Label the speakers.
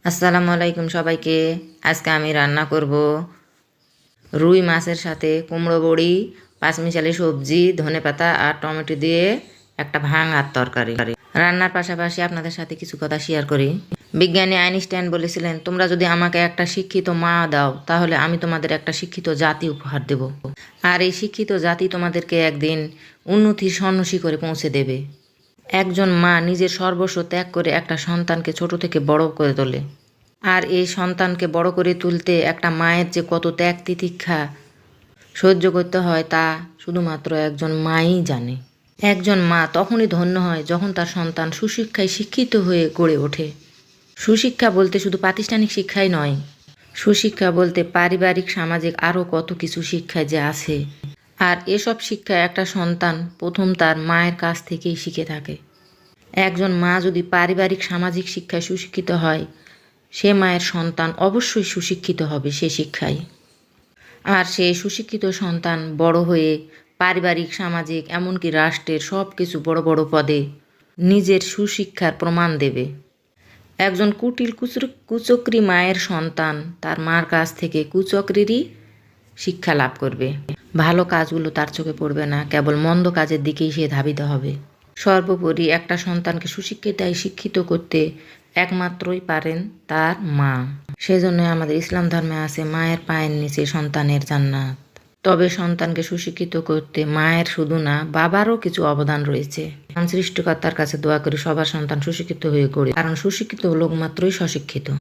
Speaker 1: আসসালামু আলাইকুম সবাইকে। আজকে আমি রান্না করব রুই মাছের সাথে কুমড়ো বড়ি, পাঁচমিশালি সবজি, ধনেপাতা আর টমেটো দিয়ে একটা ভাঙার তরকারি। রান্নার পাশাপাশি আপনাদের সাথে কিছু কথা শেয়ার করি। বিজ্ঞানী আইনস্টাইন বলেছিলেন, তোমরা যদি আমাকে একটা শিক্ষিত মা দাও তাহলে আমি তোমাদের একটা শিক্ষিত জাতি উপহার দেব, আর এই শিক্ষিত জাতি তোমাদেরকে একদিন উন্নতির সন্ন্যাসী করে পৌঁছে দেবে। একজন মা নিজের সর্বস্ব ত্যাগ করে একটা সন্তানকে ছোট থেকে বড় করে তোলে, আর এই সন্তানকে বড় করে তুলতে একটা মায়ের যে কত ত্যাগ তিতিক্ষা সহ্য করতে হয় তা শুধুমাত্র একজন মাই জানে। একজন মা তখনই ধন্য হয় যখন তার সন্তান সুশিক্ষায় শিক্ষিত হয়ে গড়ে ওঠে। সুশিক্ষা বলতে শুধু প্রাতিষ্ঠানিক শিক্ষাই নয়, সুশিক্ষা বলতে পারিবারিক সামাজিক আরও কত কিছু শিক্ষায় যে আছে। আর এসব শিক্ষা একটা সন্তান প্রথম তার মায়ের কাছ থেকেই শিখে থাকে। একজন মা যদি পারিবারিক সামাজিক শিক্ষায় সুশিক্ষিত হয়, সে মায়ের সন্তান অবশ্যই সুশিক্ষিত হবে সে শিক্ষায়। আর সেই সুশিক্ষিত সন্তান বড় হয়ে পারিবারিক সামাজিক এমনকি রাষ্ট্রের সব কিছু বড় বড় পদে নিজের সুশিক্ষার প্রমাণ দেবে। একজন কুটিল কুচক্রী মায়ের সন্তান তার মার কাছ থেকে কুচক্রিরই শিক্ষা লাভ করবে। ভালো কাজগুলো তার চোখে পড়বে না, কেবল মন্দ কাজের দিকেই সে ধাবিত হবে। সর্বোপরি একটা সন্তানকে সুশিক্ষিতায় শিক্ষিত করতে একমাত্রই পারেন তার মা। সেজন্য আমাদের ইসলাম ধর্মে আছে, মায়ের পায়ের নিচে সন্তানের জান্নাত। তবে সন্তানকে সুশিক্ষিত করতে মায়ের শুধু না, বাবারও কিছু অবদান রয়েছে। সৃষ্টিকর্তার কাছে দোয়া করি সবার সন্তান সুশিক্ষিত হয়ে গড়ে, কারণ সুশিক্ষিত লোক মাত্রই স্বশিক্ষিত।